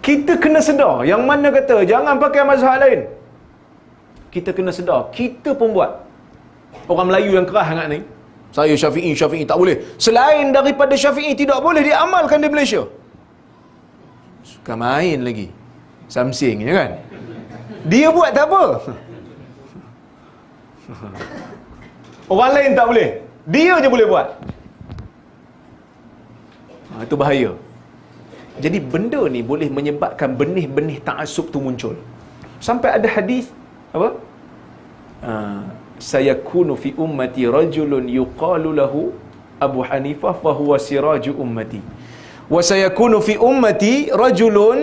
Kita kena sedar, yang mana kata jangan pakai mazhab lain, kita kena sedar, kita pun buat. Orang Melayu yang keras sangat ni, saya Syafi'i tak boleh. Selain daripada Syafi'i tidak boleh diamalkan di Malaysia. Suka main lagi. Samsing je kan. Dia buat tak apa. Orang lain tak boleh. Dia je boleh buat. Itu bahaya. Jadi benda ni boleh menyebabkan benih-benih ta'assub tu muncul. Sampai ada hadis apa? Sayakunu fi ummati rajulun yuqalu lahu Abu Hanifah fa huwa siraju ummati. Wa sayakunu fi ummati rajulun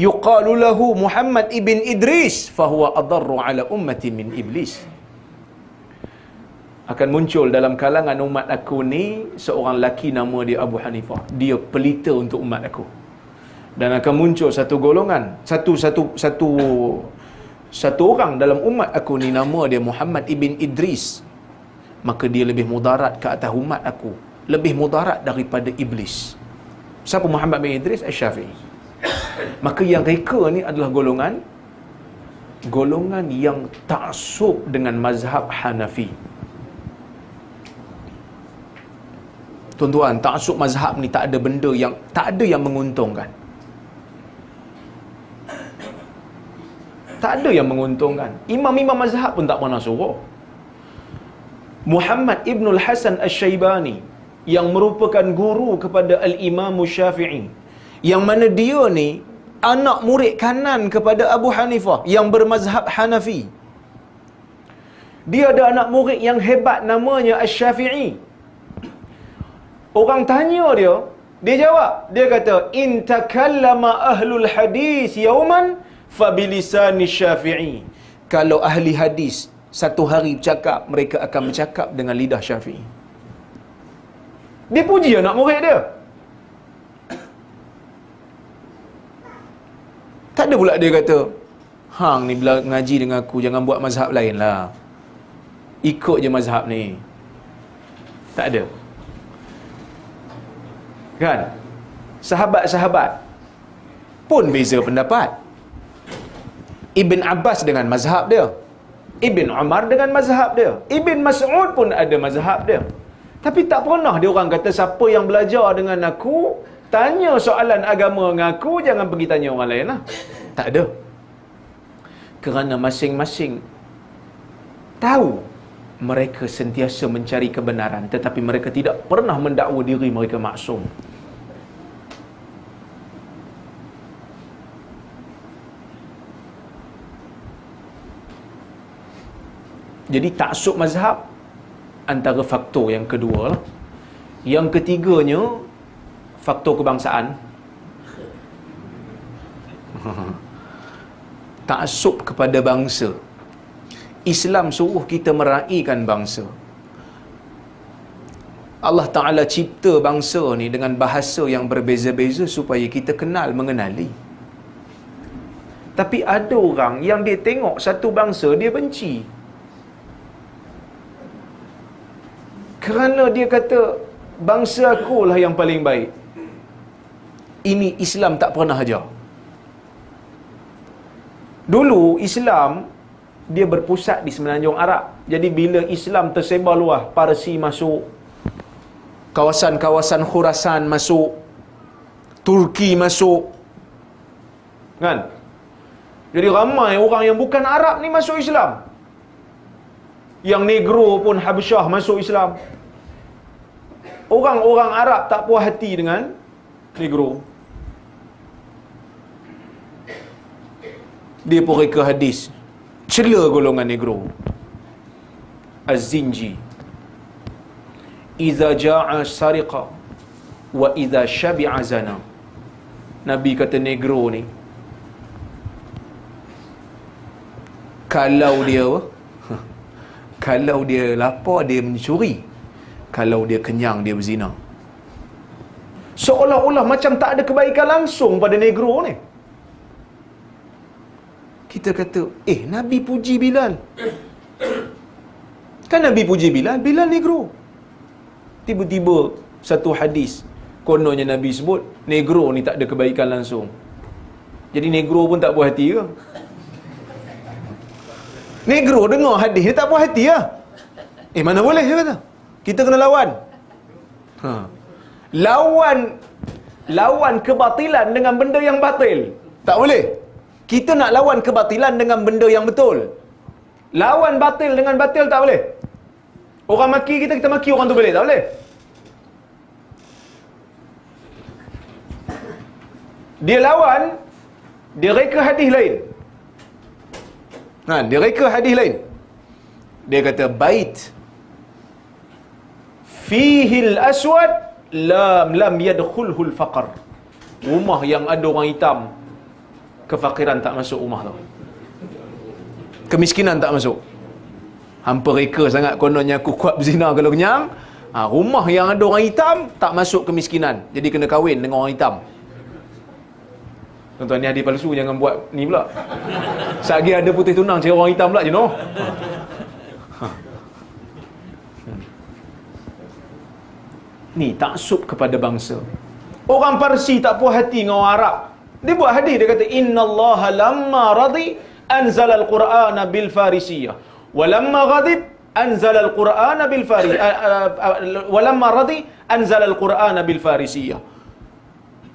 yuqalu lahu Muhammad ibn Idris fa huwa adarru ala ummati min iblis. Akan muncul dalam kalangan umat aku ni seorang lelaki nama dia Abu Hanifah. Dia pelita untuk umat aku. Dan akan muncul satu golongan, satu orang dalam umat aku ni nama dia Muhammad ibn Idris. Maka dia lebih mudarat ke atas umat aku, lebih mudarat daripada iblis. Siapa Muhammad bin Idris? Asy-Syafi'i. Maka yang reka ni adalah golongan yang ta'assub dengan mazhab Hanafi. Tuan-tuan, ta'assub mazhab ni tak ada yang menguntungkan. Tak ada yang menguntungkan. Imam-imam mazhab pun tak pernah suruh. Muhammad Ibnul Hasan Asy-Syaibani yang merupakan guru kepada Al-Imam Syafi'i, yang mana dia ni anak murid kanan kepada Abu Hanifah yang bermazhab Hanafi. Dia ada anak murid yang hebat namanya Asy-Syafi'i. Orang tanya dia jawab. Dia kata, in takallama ahlul hadis yauman fabilisani Syafi'i. Kalau ahli hadis satu hari bercakap, mereka akan bercakap dengan lidah Syafi'i. Dia puji anak murid dia. Tak ada pula dia kata, hang ni bila ngaji dengan aku jangan buat mazhab lain lah, ikut je mazhab ni. Tak ada. Kan? Sahabat-sahabat pun beza pendapat. Ibn Abbas dengan mazhab dia, Ibn Umar dengan mazhab dia, Ibn Mas'ud pun ada mazhab dia. Tapi tak pernah dia orang kata siapa yang belajar dengan aku, tanya soalan agama dengan aku, jangan pergi tanya orang lain lah. Tak ada. Kerana masing-masing tahu mereka sentiasa mencari kebenaran, tetapi mereka tidak pernah mendakwa diri mereka maksum. Jadi ta'assub mazhab antara faktor yang kedua lah. Yang ketiganya, faktor kebangsaan. Ta'assub kepada bangsa. Islam suruh kita meraihkan bangsa. Allah Ta'ala cipta bangsa ni dengan bahasa yang berbeza-beza supaya kita kenal mengenali. Tapi ada orang yang dia tengok satu bangsa, dia benci. Kerana dia kata, bangsa akulah yang paling baik. Ini Islam tak pernah ajar. Dulu Islam dia berpusat di Semenanjung Arab. Jadi bila Islam tersebar luas, Parsi masuk, kawasan-kawasan Khurasan masuk, Turki masuk, kan? Jadi ramai orang yang bukan Arab ni masuk Islam. Yang Negro pun Habsyah masuk Islam. Orang-orang Arab tak puas hati dengan Negro. Dia pun reka hadis cela golongan Negro. Az-Zinji, iza ja'a sariqa wa iza syabi'a zana. Nabi kata Negro ni, kalau dia lapar dia mencuri, kalau dia kenyang dia berzina. Seolah-olah macam tak ada kebaikan langsung pada Negro ni. Kita kata, Nabi puji Bilal. Kan Nabi puji Bilal, Bilal Negro. Tiba-tiba satu hadis Kononnya Nabi sebut negro ni tak ada kebaikan langsung. Jadi negro pun tak puas hati ke? Negro dengar hadis ni tak puas hati lah. Mana boleh dia kata. Kita kena lawan. Lawan kebatilan dengan benda yang batil. Tak boleh. Kita nak lawan kebatilan dengan benda yang betul. Lawan batil dengan batil tak boleh. Orang maki kita, kita maki orang tu boleh? Tak boleh. Dia lawan, dia reka hadis lain. Dia reka hadis lain. Dia kata bait fihil aswad lam yadkhulhul faqr. Rumah yang ada orang hitam, kefakiran tak masuk rumah tu. Kemiskinan tak masuk. Hampa reka sangat kononnya aku kuat berzina kalau kenyang. Rumah yang ada orang hitam tak masuk kemiskinan. Jadi kena kahwin dengan orang hitam. Tuan-tuan, ni hadis palsu, jangan buat ni pula. Sagi ada putih tunang cari orang hitam pula je noh. Ni taksub kepada bangsa. Orang Parsi tak puas hati dengan orang Arab. Dia buat hadis, dia kata innallaha lamma radi anzala al-Qur'ana bil farisiyah wa lamma ghadib anzala al-Qur'ana bil wa lamma radi anzala al-Qur'ana bil farisiyah.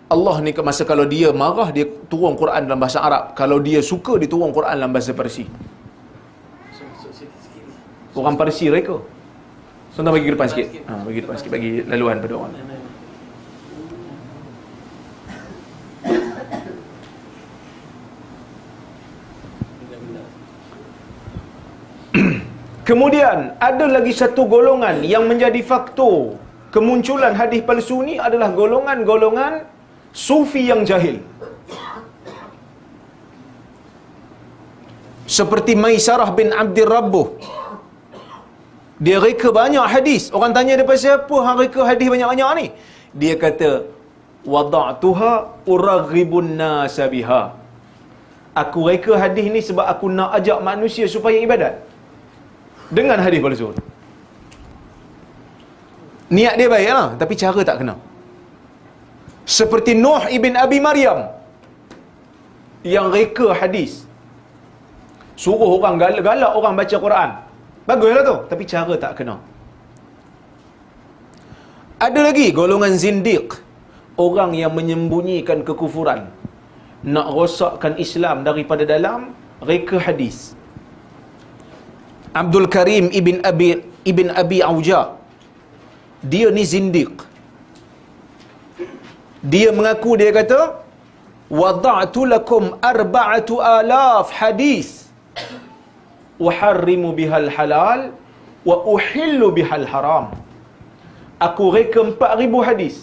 Allah ni masa kalau dia marah dia turun Quran dalam bahasa Arab, kalau dia suka dia turun Quran dalam bahasa Parsi. Orang Parsi reka. Tuan bagi ke depan sikit. Bagi depan sikit, bagi laluan pada orang. Kemudian ada lagi satu golongan yang menjadi faktor kemunculan hadis palsu ni adalah golongan-golongan sufi yang jahil. Seperti Maisarah bin Abdir Rabbuh. Dia reka banyak hadis. Orang tanya dia pasal apa hang reka hadis banyak-banyak ni? Dia kata wada'tuha uraghibun nas biha. Aku reka hadis ni sebab aku nak ajak manusia supaya ibadat dengan hadis palsu. Niat dia baik lah, tapi cara tak kena. Seperti Nuh ibn Abi Maryam yang reka hadis, suruh orang galak orang baca Quran. Baguslah tu, tapi cara tak kena. Ada lagi golongan zindiq, orang yang menyembunyikan kekufuran, nak rosakkan Islam daripada dalam, reka hadis. Abdul Karim ibn Abi Auja, dia ni zindiq. Dia mengaku, dia kata wada'tu lakum 4,000 hadis uharrimu bihal halal wa uhillu bihal haram. Aku reka 4,000 hadis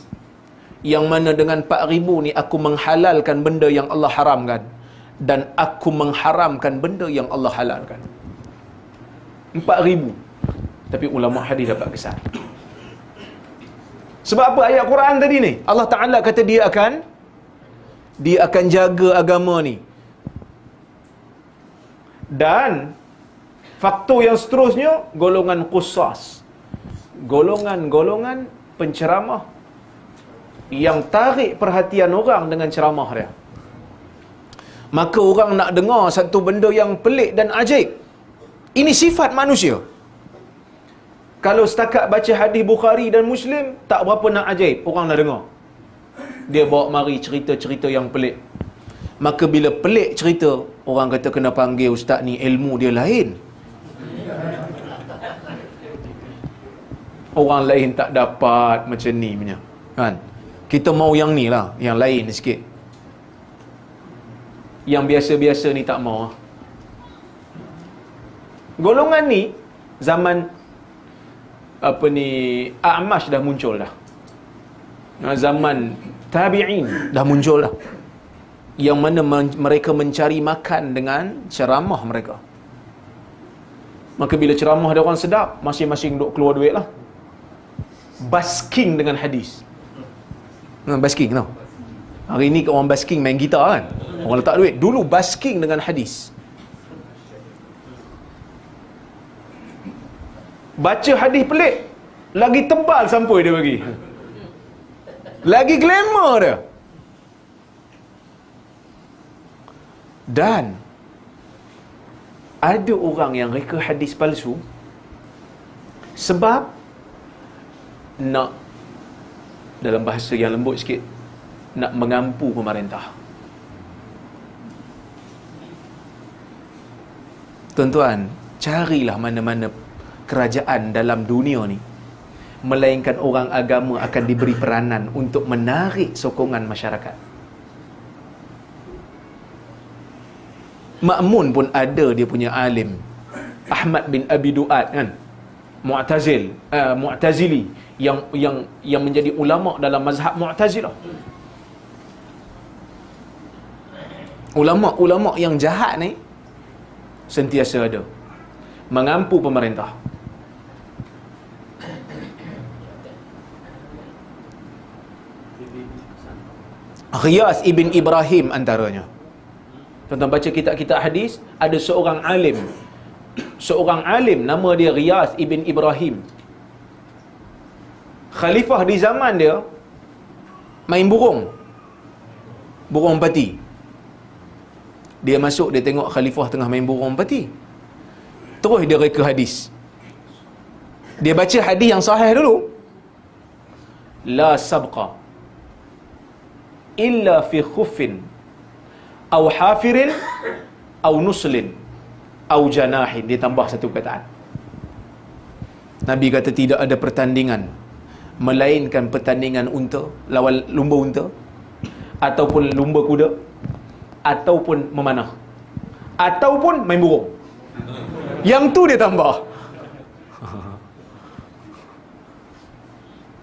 yang mana dengan 4,000 ni aku menghalalkan benda yang Allah haramkan dan aku mengharamkan benda yang Allah halalkan. 4,000. Tapi ulama hadis dapat kesan. Sebab apa ayat Quran tadi ni? Allah Ta'ala kata dia akan jaga agama ni. Dan faktor yang seterusnya, golongan qusas, golongan-golongan penceramah yang tarik perhatian orang dengan ceramah dia. Maka orang nak dengar satu benda yang pelik dan ajaib. Ini sifat manusia. Kalau setakat baca hadis Bukhari dan Muslim, tak berapa nak ajaib, orang nak dengar. Dia bawa mari cerita-cerita yang pelik. Maka bila pelik cerita, orang kata kena panggil ustaz ni, ilmu dia lain. Orang lain tak dapat macam ni punya. Kan? Kita mau yang ni lah, yang lain sikit. Yang biasa-biasa ni tak mau. Golongan ni zaman A'mash dah muncul dah. Zaman tabi'in dah muncul dah. Yang mana mereka mencari makan dengan ceramah mereka. Maka bila ceramah ada orang sedap, masing-masing duk keluar duit lah. Basking dengan hadis. Basking tau. Hari ni orang basking main gitar kan. Orang letak duit. Dulu basking dengan hadis. Baca hadis pelik, lagi tebal sampai dia bagi. Lagi glamour dia. Dan ada orang yang reka hadis palsu sebab nak, dalam bahasa yang lembut sikit, nak mengampu pemerintah. Tuan-tuan, carilah mana-mana kerajaan dalam dunia ni, melainkan orang agama akan diberi peranan untuk menarik sokongan masyarakat. Ma'mun pun ada dia punya alim, Ahmad bin Abi Du'ad kan, Mu'tazili yang menjadi ulama dalam mazhab Mu'tazilah. Ulama-ulama yang jahat ni sentiasa ada mengampu pemerintah. Riyas ibn Ibrahim antaranya. Tuan-tuan baca kitab-kitab hadis, ada seorang alim nama dia Riyas ibn Ibrahim. Khalifah di zaman dia main burung pati. Dia masuk, dia tengok khalifah tengah main burung pati, terus dia reka hadis. Dia baca hadis yang sahih dulu. La sabqa illa fi khuffin au hafirin au nuslin au janahin. Dia tambah satu perkataan. Nabi kata tidak ada pertandingan melainkan pertandingan unta lawan lumba unta, ataupun lumba kuda, ataupun memanah, ataupun main burung. Yang tu dia tambah.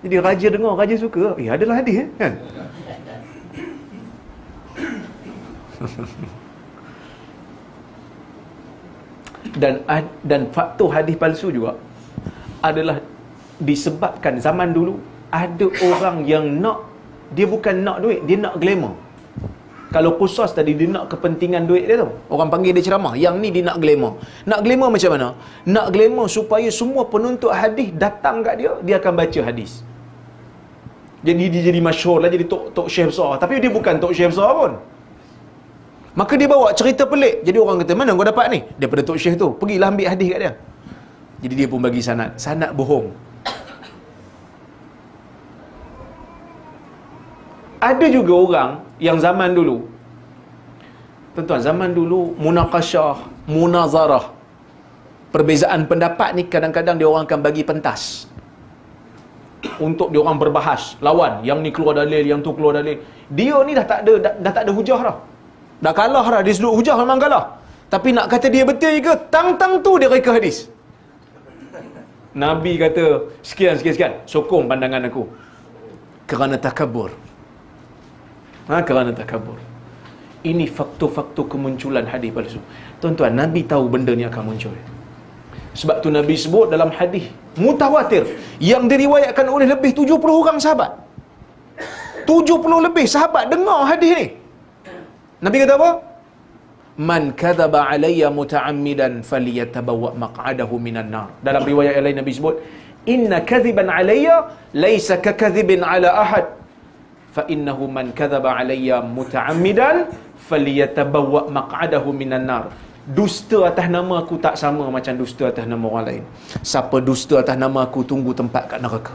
Jadi raja dengar, raja suka. Adalah hadis kan. Dan faktor hadis palsu juga adalah disebabkan zaman dulu ada orang yang nak, dia bukan nak duit, dia nak glamour. Kalau khusus tadi dia nak kepentingan duit dia tu, orang panggil dia ceramah. Yang ni dia nak glamour. Nak glamour macam mana? Nak glamour supaya semua penuntut hadis datang kat dia, dia akan baca hadis. Jadi dia jadi masyhur lah, jadi tok syekh besar. Tapi dia bukan tok syekh besar pun. Maka dia bawa cerita pelik. Jadi orang kata, mana kau dapat ni? Daripada tok syekh tu. Pergilah ambil hadis kat dia. Jadi dia pun bagi sanad. Sanad bohong. Ada juga orang yang zaman dulu, tuan-tuan, zaman dulu munaqasyah, munazarah, perbezaan pendapat ni kadang-kadang dia orang akan bagi pentas untuk dia orang berbahas, lawan, yang ni keluar dalil, yang tu keluar dalil. Dia ni dah tak ada hujah dah. Dah kalah dah, dia sudut hujah memang kalah. Tapi nak kata dia betul ke, tang-tang tu dia reka hadis. Nabi kata sekian, sokong pandangan aku. Kerana takabur. Kerana takabur. Ini faktor-faktor kemunculan hadis palsu. Tuan-tuan, Nabi tahu benda ni akan muncul. Sebab tu Nabi sebut dalam hadis mutawatir yang diriwayatkan oleh lebih 70 orang sahabat. 70 lebih sahabat dengar hadis ni. Nabi kata apa? Man kadzaba alayya muta'ammidan falyatabawwa maq'adahu minan nar. Dalam riwayat yang lain Nabi sebut, inna kadhiban alayya laysa kakadhibin ala ahad. Fa innahu man kadzaba alayya muta'ammidan falyatabawwa maq'adahu minan nar. Dusta atas nama aku tak sama macam dusta atas nama orang lain. Siapa dusta atas nama aku, tunggu tempat kat neraka.